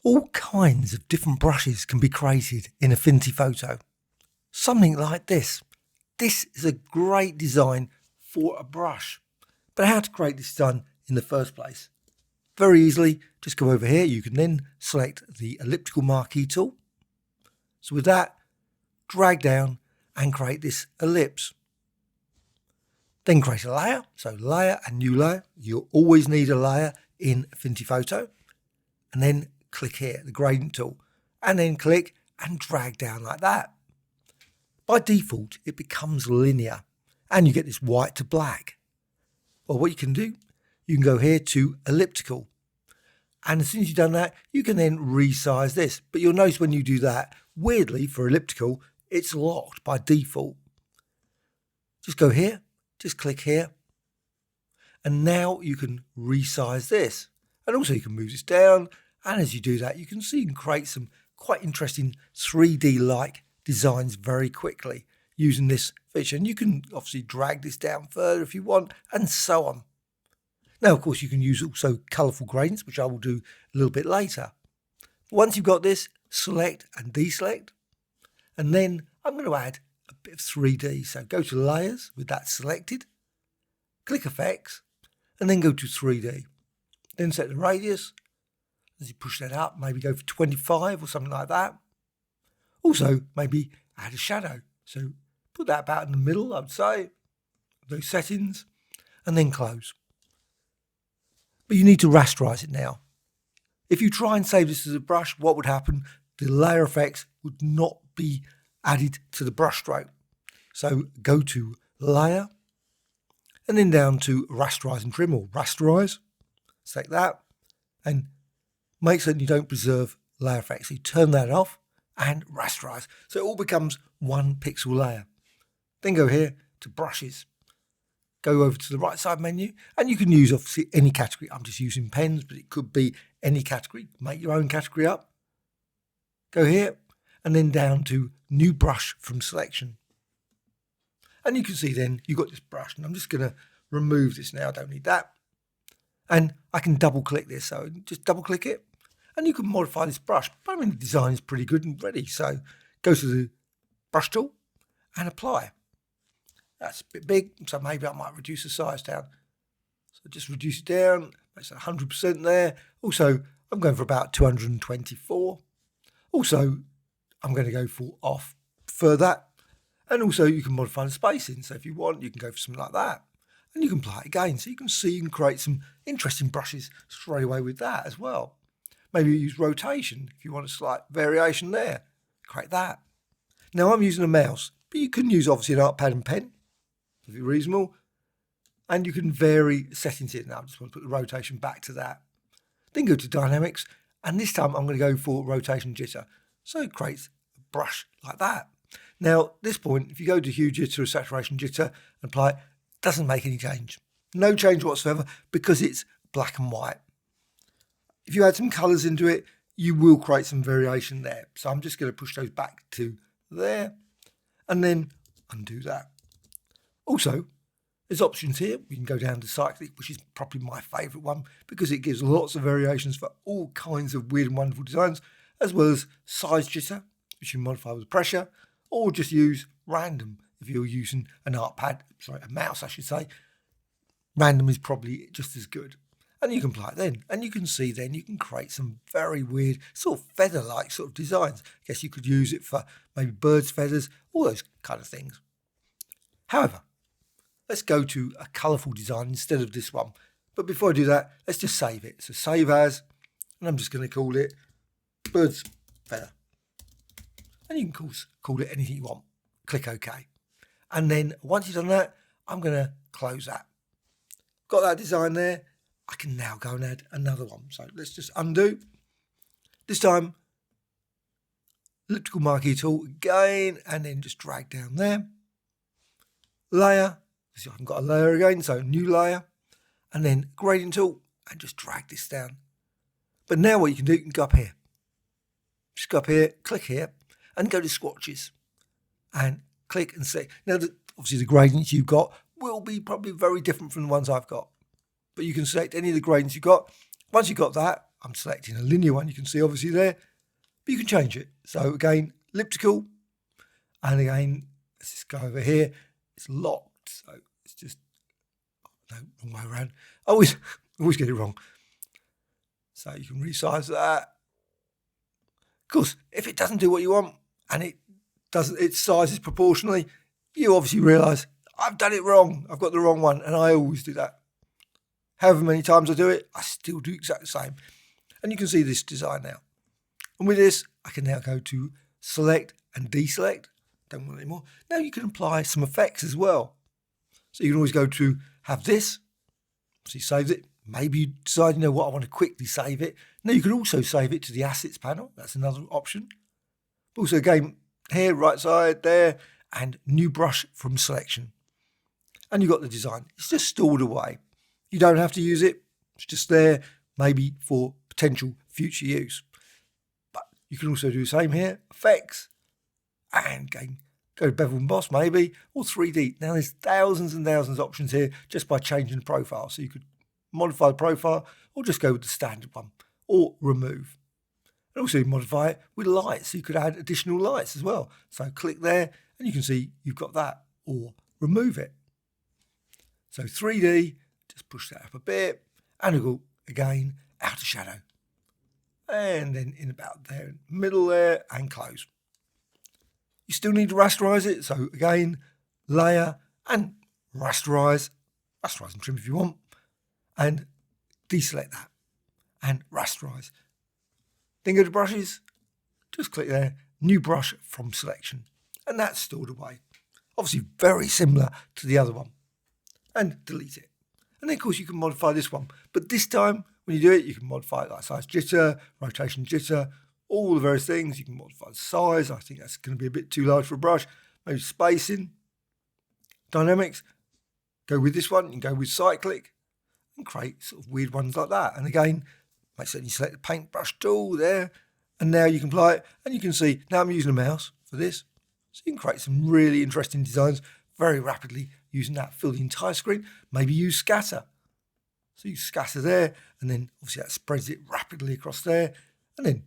All kinds of different brushes can be created in Affinity Photo. Something like this. This is a great design for a brush. But how to create this design in the first place? Very easily, just go over here. You can then select the Elliptical Marquee tool. So with that, drag down and create this ellipse. Then create a layer. So layer and new layer. You'll always need a layer in Affinity Photo. And then click here, the gradient tool. And then click and drag down like that. By default, it becomes linear. And you get this white to black. Well, what you can do, you can go here to Elliptical. And as soon as you've done that, you can then resize this. But you'll notice when you do that, weirdly for Elliptical, it's locked by default. Just go here, just click here. And now you can resize this. And also you can move this down. And as you do that, you can see you can create some quite interesting 3D-like designs very quickly using this feature. And you can obviously drag this down further if you want, and so on. Now, of course, you can use also colourful gradients, which I will do a little bit later. Once you've got this, select and deselect. And then I'm going to add a bit of 3D. So go to Layers with that selected. Click Effects. And then go to 3D. Then set the radius. As you push that up, maybe go for 25 or something like that. Also, maybe add a shadow. So put that about in the middle, I would say. Those settings. And then close. But you need to rasterize it now. If you try and save this as a brush, what would happen? The layer effects would not be added to the brush stroke. So go to Layer, and then down to Rasterize and Trim, or Rasterize. Select that, and make certain you don't preserve layer effects. So you turn that off and rasterize. So it all becomes one pixel layer. Then go here to Brushes. Go over to the right side menu, and you can use obviously any category. I'm just using pens, but it could be any category. Make your own category up. Go here, and then down to New Brush from Selection. And you can see then you've got this brush, and I'm just going to remove this now. I don't need that. And I can double click this, so just double click it, and you can modify this brush. But I mean, the design is pretty good and ready. So go to the brush tool and apply. That's a bit big, so maybe I might reduce the size down. So just reduce it down, makes it 100% there. Also, I'm going for about 224. Also, I'm going to go for off for that. And also you can modify the spacing. So if you want, you can go for something like that. And you can play it again. So you can see you can create some interesting brushes straight away with that as well. Maybe you use rotation if you want a slight variation there. Create that. Now I'm using a mouse, but you can use obviously an art pad and pen if you're reasonable. And you can vary settings here. Now I just want to put the rotation back to that. Then go to Dynamics. And this time I'm going to go for rotation jitter. So it creates a brush like that. Now at this point, if you go to hue jitter or saturation jitter and apply it, doesn't make any change. No change whatsoever because it's black and white. If you add some colours into it, you will create some variation there. So I'm just going to push those back to there and then undo that. Also, there's options here. We can go down to cyclic, which is probably my favourite one because it gives lots of variations for all kinds of weird and wonderful designs, as well as size jitter, which you can modify with pressure, or just use random if you're using an art pad, sorry, a mouse I should say. Random is probably just as good. And you can apply it then. And you can see then you can create some very weird sort of feather-like sort of designs. I guess you could use it for maybe birds' feathers, all those kind of things. However, let's go to a colourful design instead of this one. But before I do that, let's just save it. So save as, and I'm just going to call it bird's feather. And you can call it anything you want. Click OK. And then once you've done that, I'm going to close that. Got that design there. I can now go and add another one. So let's just undo. This time, Elliptical Marquee tool again, and then just drag down there. Layer. So I haven't got a layer again, so new layer. And then gradient tool, and just drag this down. But now what you can do, you can go up here. Just go up here, click here, and go to swatches. And click and see. Now, obviously the gradients you've got will be probably very different from the ones I've got. But you can select any of the gradients you've got. Once you've got that, I'm selecting a linear one, you can see obviously there, but you can change it. So again, elliptical, and again, let's just go over here. It's locked, so it's just, no, wrong way around. I always get it wrong. So you can resize that. Of course, if it doesn't do what you want, and its size is proportionally, you obviously realise, I've done it wrong. I've got the wrong one, and I always do that. However many times I do it, I still do exactly the same. And you can see this design now. And with this, I can now go to select and deselect. Don't want it anymore. Now you can apply some effects as well. So you can always go to have this. So you save it. Maybe you decide, you know what, I want to quickly save it. Now you can also save it to the assets panel. That's another option. But also again, here, right side, there, and new brush from selection. And you've got the design. It's just stored away. You don't have to use it. It's just there, maybe for potential future use. But you can also do the same here, effects, and again, go to bevel and emboss maybe, or 3D. Now there's thousands and thousands of options here just by changing the profile. So you could modify the profile, or just go with the standard one, or remove. And also modify it with lights, so you could add additional lights as well. So click there, and you can see you've got that, or remove it. So 3D, just push that up a bit, and we'll go again, outer shadow. And then in about there, middle there, and close. You still need to rasterize it, so again, layer, and rasterize and trim if you want, and deselect that, and rasterize. Then go to brushes, just click there, new brush from selection, and that's stored away. Obviously very similar to the other one, and delete it. And then of course you can modify this one, but this time when you do it, you can modify it like size jitter, rotation jitter, all the various things. You can modify the size. I think that's going to be a bit too large for a brush. Maybe spacing, dynamics. Go with this one. You can go with cyclic and create sort of weird ones like that. And again, make certain you select the paintbrush tool there, and now you can apply it. And you can see now I'm using a mouse for this, so you can create some really interesting designs very rapidly using that. Fill the entire screen. Maybe use scatter. So you scatter there, and then obviously that spreads it rapidly across there, and then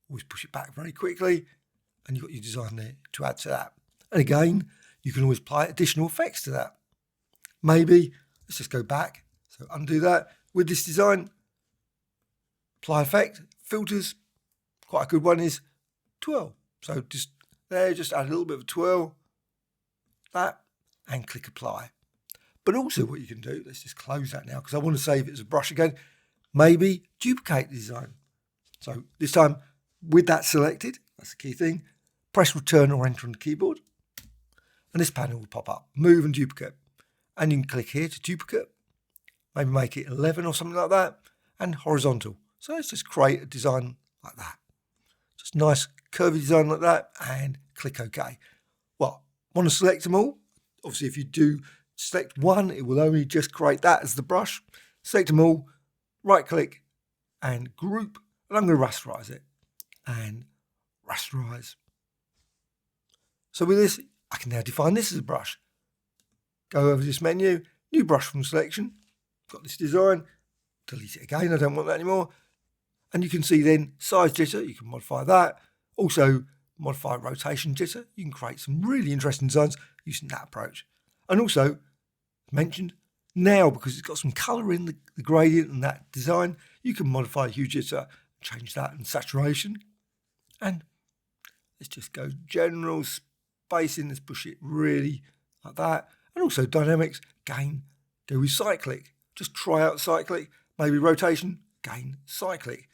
always push it back very quickly, and you've got your design there to add to that. And again, you can always apply additional effects to that. Maybe, let's just go back, so undo that. With this design, apply effect, filters, quite a good one is twirl. So just there, just add a little bit of a twirl, that, and click apply. But also what you can do, let's just close that now because I want to save it as a brush again. Maybe duplicate the design. So this time with that selected, that's the key thing, press return or enter on the keyboard. And this panel will pop up, move and duplicate. And you can click here to duplicate, maybe make it 11 or something like that, and horizontal. So let's just create a design like that. Just nice curvy design like that, and click OK. Well, want to select them all? Obviously if you do select one, it will only just create that as the brush. Select them all, right click and group, and I'm going to rasterize it and rasterize. So with this, I can now define this as a brush. Go over this menu, new brush from selection, got this design, delete it again, I don't want that anymore. And you can see then size jitter, you can modify that. Also modify rotation jitter, you can create some really interesting designs using that approach. And also, mentioned, now because it's got some colour in the gradient and that design, you can modify hue jitter, change that and saturation. And let's just go general spacing, let's push it really like that. And also dynamics, again, go with cyclic. Just try out cyclic, maybe rotation, again, cyclic.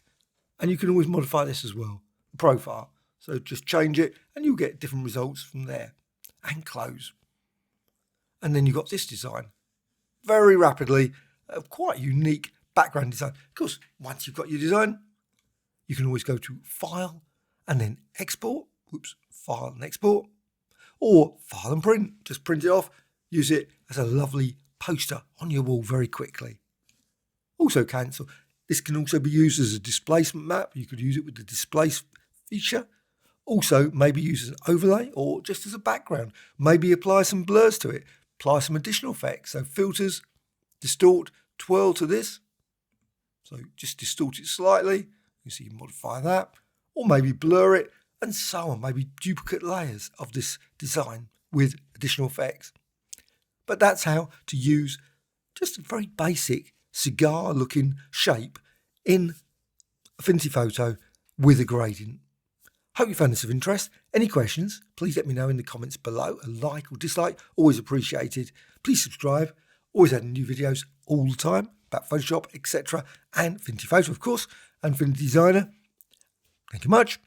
And you can always modify this as well, the profile. So just change it and you'll get different results from there. And close. And then you've got this design. Very rapidly, a quite unique background design. Of course, once you've got your design, you can always go to File and then Export. Oops, File and Export. Or File and Print. Just print it off. Use it as a lovely poster on your wall very quickly. Also cancel. This can also be used as a displacement map. You could use it with the displace feature. Also, maybe use as an overlay or just as a background. Maybe apply some blurs to it. Apply some additional effects. So filters, distort, twirl to this. So just distort it slightly. So you can modify that, or maybe blur it, and so on, maybe duplicate layers of this design with additional effects. But that's how to use just a very basic cigar looking shape in Affinity Photo with a gradient. Hope you found this of interest. Any questions, please let me know in the comments below. A like or dislike, always appreciated. Please subscribe, always adding new videos all the time about Photoshop, etc. and Affinity Photo, of course, and Affinity Designer. Thank you much.